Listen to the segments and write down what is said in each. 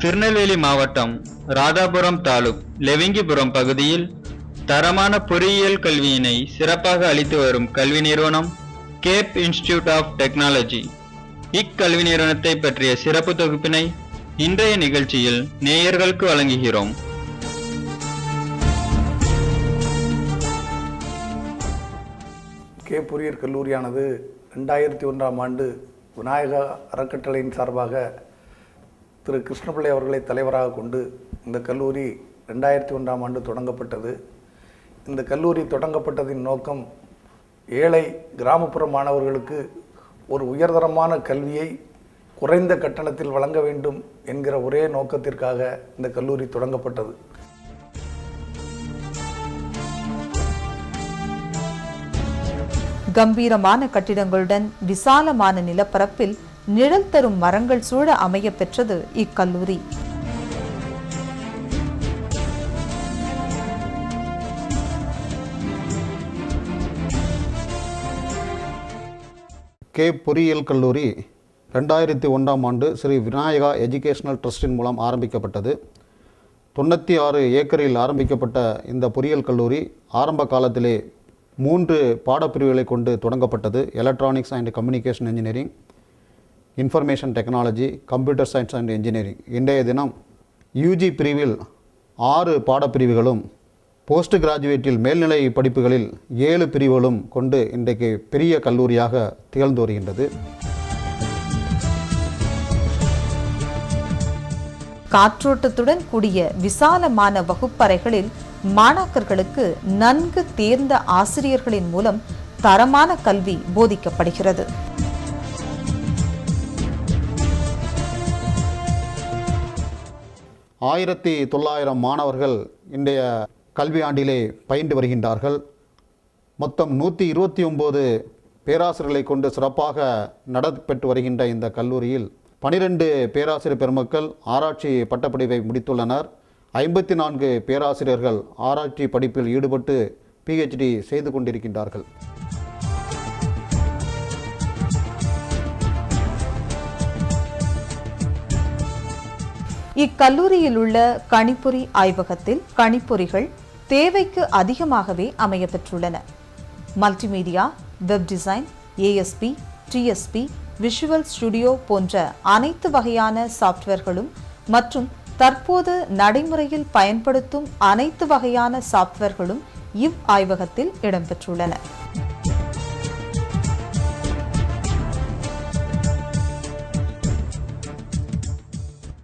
திருநெல்வேலி மாவட்டம் ராதாபுரம் தாலுக் லெவிங்கிபுரம் பகுதியில் தரமான பொறியியல் கல்வியினை சிறப்பாக அளித்து வரும் கல்வி நிறுவனம் கேப் இன்ஸ்டிடியூட் ஆஃப் டெக்னாலஜி. இக்கல்வி நிறுவனத்தை பற்றிய சிறப்பு தொகுப்பினை இன்றைய நிகழ்ச்சியில் நேயர்களுக்கு வழங்குகிறோம். கேப் பொறியியல் கல்லூரியானது 2001ஆம் ஆண்டு விநாயகா அறக்கட்டளையின் சார்பாக திரு கிருஷ்ணபிள்ளை அவர்களை தலைவராக கொண்டு இந்த கல்லூரி 2001ஆம் ஆண்டு தொடங்கப்பட்டது. இந்த கல்லூரி தொடங்கப்பட்டதின் நோக்கம் ஏழை கிராமப்புற மாணவர்களுக்கு ஒரு உயர்தரமான கல்வியை குறைந்த கட்டணத்தில் வழங்க வேண்டும் என்கிற ஒரே நோக்கத்திற்காக இந்த கல்லூரி தொடங்கப்பட்டது. கம்பீரமான கட்டிடங்களுடன் விசாலமான நிலப்பரப்பில் நிழல் தரும் மரங்கள் சூழ அமைய பெற்றது இக்கல்லூரி. கேப் பொறியியல் கல்லூரி 2001ஆம் ஆண்டு ஸ்ரீ விநாயகா எஜுகேஷனல் ட்ரஸ்டின் மூலம் ஆரம்பிக்கப்பட்டது. 96 ஏக்கரில் ஆரம்பிக்கப்பட்ட இந்த பொறியியல் கல்லூரி ஆரம்ப காலத்திலே 3 பாடப்பிரிவுகளை கொண்டு தொடங்கப்பட்டது. Electronics and communication engineering, information technology, computer science and engineering. இன்றைய தினம் யூஜி பிரிவில் 6 பாடப்பிரிவுகளும், போஸ்ட் கிராஜுவேட்டில் மேல்நிலை படிப்புகளில் 7 பிரிவுகளும் கொண்டு இன்றைக்கு பெரிய கல்லூரியாக திகழ்ந்து வருகின்றது. காற்றோட்டத்துடன் கூடிய விசாலமான வகுப்பறைகளில் மாணாக்கர்களுக்கு நன்கு தேர்ந்த ஆசிரியர்களின் மூலம் தரமான கல்வி போதிக்கப்படுகிறது. ஆயிரத்தி 900 மாணவர்கள் இன்றைய கல்வி ஆண்டிலே பயின்று வருகின்றார்கள். மொத்தம் 129 பேராசிரியர்களை கொண்டு சிறப்பாக நடைபெற்று வருகின்ற இந்த கல்லூரியில் 12 பேராசிரியர் பெருமக்கள் ஆராய்ச்சி பட்டப்படிப்பை முடித்துள்ளனர். 54 பேராசிரியர்கள் ஆராய்ச்சி படிப்பில் ஈடுபட்டு PhD செய்து கொண்டிருக்கின்றார்கள். இக்கல்லூரியில் உள்ள கணிப்பொறி ஆய்வகத்தில் கணிப்பொறிகள் தேவைக்கு அதிகமாகவே அமைய பெற்றுள்ளன. Multimedia, web design, ASP, TSP, visual studio போன்ற அனைத்து வகையான சாப்ட்வேர்களும் மற்றும் தற்போது நடைமுறையில் பயன்படுத்தும் அனைத்து வகையான சாப்ட்வேர்களும் இவ் ஆய்வகத்தில் இடம்பெற்றுள்ளன.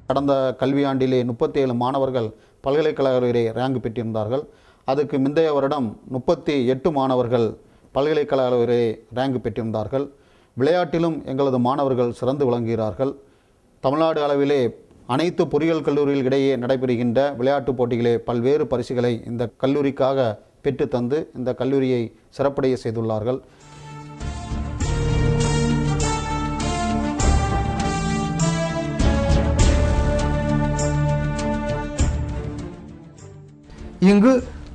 கடந்த கல்வியாண்டிலே 37 மாணவர்கள் பல்கலைக்கழக ரேங்க் பெற்றிருந்தார்கள். அதுக்கு முந்தைய வருடம் 38 மாணவர்கள் பல்கலைக்கழக ரேங்க் பெற்றிருந்தார்கள். விளையாட்டிலும் எங்களது மாணவர்கள் சிறந்து விளங்குகிறார்கள். தமிழ்நாடு அளவிலே அனைத்து பொறியியல் கல்லூரிகள் இடையே நடைபெறுகின்ற விளையாட்டுப் போட்டிகளே பல்வேறு பரிசுகளை இந்த கல்லூரிக்காக பெற்று தந்து இந்த கல்லூரியை சிறப்படைய செய்துள்ளார்கள். இங்கு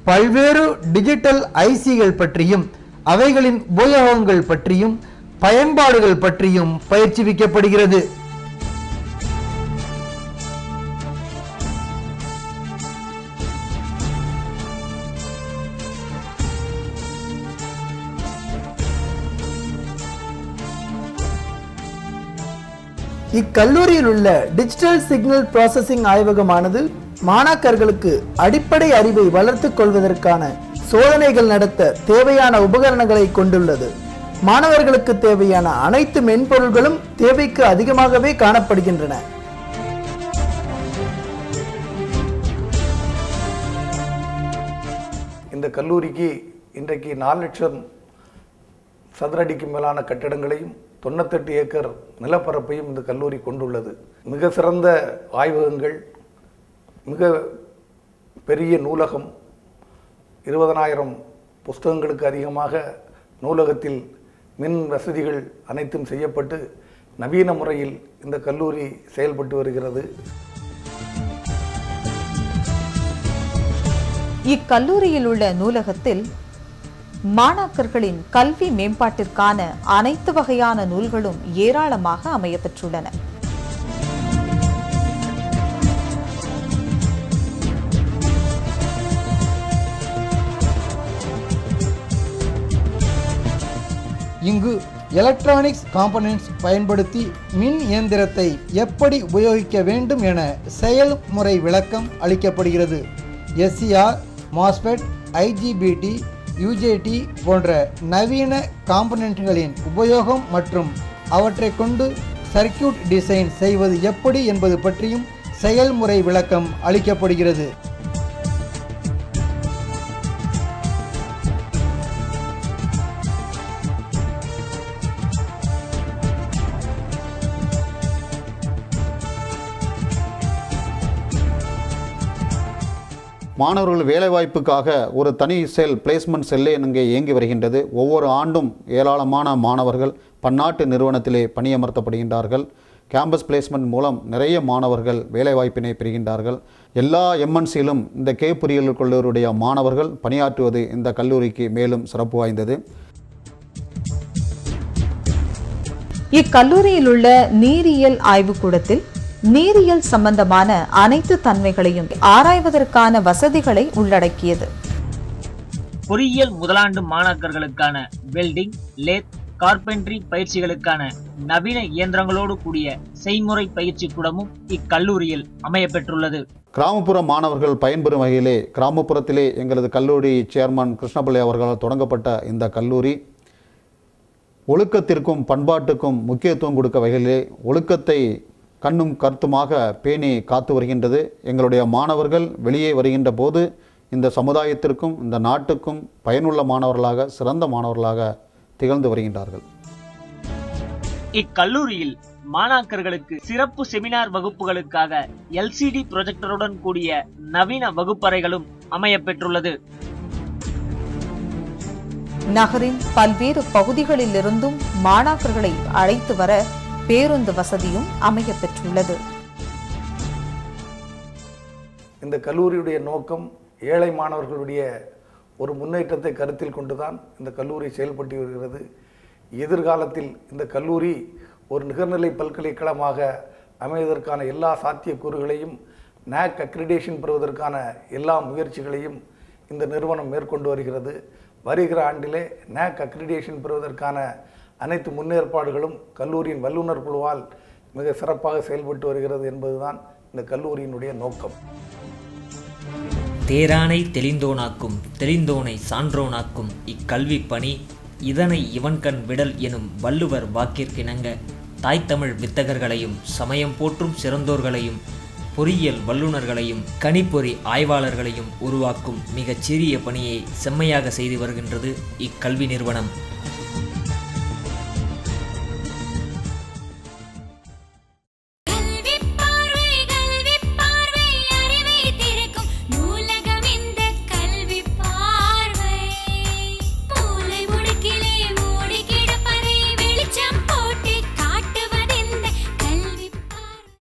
பல்வேறு டிஜிட்டல் ஐசிகள் பற்றியும் அவைகளின் உபயோகங்கள் பற்றியும் பயன்பாடுகள் பற்றியும் பயிற்சிவிக்கப்படுகிறது. இக்கல்லூரியில் உள்ள டிஜிட்டல் சிக்னல் ப்ராசஸிங் ஆய்வகமானது மாணாக்கர்களுக்கு அடிப்படை அறிவை வளர்த்துக் கொள்வதற்கான சோதனைகள் நடத்த தேவையான உபகரணங்களை கொண்டுள்ளது. மாணவர்களுக்கு தேவையான அனைத்து மென்பொருள்களும் தேவைக்கு அதிகமாகவே காணப்படுகின்றன. இந்த கல்லூரிக்கு இன்றைக்கு 4 லட்சம் சதுர அடிக்கு மேலான கட்டிடங்களையும் 98 ஏக்கர் நிலப்பரப்பையும் இந்த கல்லூரி கொண்டுள்ளது. மிக சிறந்த ஆய்வகங்கள், மிக பெரிய நூலகம், 20,000 புஸ்தகங்களுக்கு அதிகமாக நூலகத்தில் மின் வசதிகள் அனைத்தும் செய்யப்பட்டு நவீன முறையில் இந்த கல்லூரி செயல்பட்டு வருகிறது. இக்கல்லூரியில் உள்ள நூலகத்தில் மாணாக்கர்களின் கல்வி மேம்பாட்டிற்கான அனைத்து வகையான நூல்களும் ஏராளமாக அமையப்பெற்றுள்ளன. இங்கு எலக்ட்ரானிக்ஸ் காம்பனன்ட்ஸ் பயன்படுத்தி மின் இயந்திரத்தை எப்படி உபயோகிக்க வேண்டும் என செயல்முறை விளக்கம் அளிக்கப்படுகிறது. SCR, MOSFET, IGBT, UJT போன்ற நவீன காம்பனன்ட்களின் உபயோகம் மற்றும் அவற்றை கொண்டு சர்க்யூட் டிசைன் செய்வது எப்படி என்பது பற்றியும் செயல்முறை விளக்கம் அளிக்கப்படுகிறது. மாணவர்கள் வேலைவாய்ப்புக்காக ஒரு தனி செல் பிளேஸ்மெண்ட் செல்லே இங்கே இயங்கி வருகின்றது. ஒவ்வொரு ஆண்டும் ஏராளமான மாணவர்கள் பன்னாட்டு நிறுவனத்திலே பணியமர்த்தப்படுகின்றார்கள். கேம்பஸ் பிளேஸ்மெண்ட் மூலம் நிறைய மாணவர்கள் வேலைவாய்ப்பினை பெறுகின்றார்கள். எல்லா MNCயிலும் இந்த கே பொறியியல் கல்லூரியுடைய மாணவர்கள் பணியாற்றுவது இந்த கல்லூரிக்கு மேலும் சிறப்பு வாய்ந்தது. இக்கல்லூரியில் உள்ள நீரியல் ஆய்வுக்கூடத்தில் நீரியல் சம்பந்தமான அனைத்து தன்மைகளையும் ஆராய்வதற்கான வசதிகளை உள்ளடக்கியது. பொறியியல் முதலாண்டு மாணாக்கர்களுக்கான வெல்டிங், லேத், கார்பென்ட்ரி பயிற்சிகளுக்கான நவீன இயந்திரங்களோடு கூடிய செய்முறை பயிற்சி கூடமும் இக்கல்லூரியில் அமையப்பெற்றுள்ளது. கிராமப்புற மாணவர்கள் பயன்பெறும் வகையிலே கிராமப்புறத்திலே எங்களது கல்லூரி சேர்மன் கிருஷ்ணபிள்ளை அவர்களால் தொடங்கப்பட்ட இந்த கல்லூரி ஒழுக்கத்திற்கும் பண்பாட்டுக்கும் முக்கியத்துவம் கொடுக்க வகையிலே ஒழுக்கத்தை கண்ணும் கருத்துமாக பேணி காத்து வருகின்றது. எங்களுடைய மாணவர்கள் வெளியே வருகின்ற போது இந்த சமுதாயத்திற்கும் இந்த நாட்டுக்கும் பயனுள்ள மாணவர்களாக சிறந்த மாணவர்களாக திகழ்ந்து வருகின்றார்கள். இக்கல்லூரியில் மாணாக்கர்களுக்கு சிறப்பு செமினார் வகுப்புகளுக்காக LCD ப்ரொஜெக்டருடன் கூடிய நவீன வகுப்பறைகளும் அமையப்பெற்றுள்ளது. நகரின் பல்வேறு பகுதிகளில் இருந்தும் மாணாக்கர்களை அழைத்து வர பேருந்து வசதியும் அமையப்பெற்றுள்ளது. இந்த கல்லூரியுடைய நோக்கம் ஏழை மாணவர்களுடைய ஒரு முன்னேற்றத்தை கருத்தில் கொண்டுதான் இந்த கல்லூரி செயல்பட்டு வருகிறது. எதிர்காலத்தில் இந்த கல்லூரி ஒரு நிகர்நிலை பல்கலைக்கழகமாக அமைவதற்கான எல்லா சாத்தியக்கூறுகளையும் NAAC அக்ரிடேஷன் பெறுவதற்கான எல்லா முயற்சிகளையும் இந்த நிறுவனம் மேற்கொண்டு வருகிறது. வருகிற ஆண்டிலே NAAC அக்ரிடேஷன் பெறுவதற்கான அனைத்து முன்னேற்பாடுகளும் கல்லூரியின் வல்லுநர் குழுவால் மிக சிறப்பாக செயல்பட்டு வருகிறது என்பதுதான் இந்த கல்லூரியினுடைய நோக்கம். தேரானை தெளிந்தோனாக்கும் தெளிந்தோனை சான்றோனாக்கும் இக்கல்வி பணி இதனை இவன்கண் விடல் எனும் வள்ளுவர் வாக்கிற்கிணங்க தாய்த்தமிழ் வித்தகர்களையும் சமயம் போற்றும் சிறந்தோர்களையும் பொறியியல் வல்லுநர்களையும் கணிப்பொறி ஆய்வாளர்களையும் உருவாக்கும் மிகச்சிறிய பணியை செம்மையாக செய்து வருகின்றது இக்கல்வி நிறுவனம்.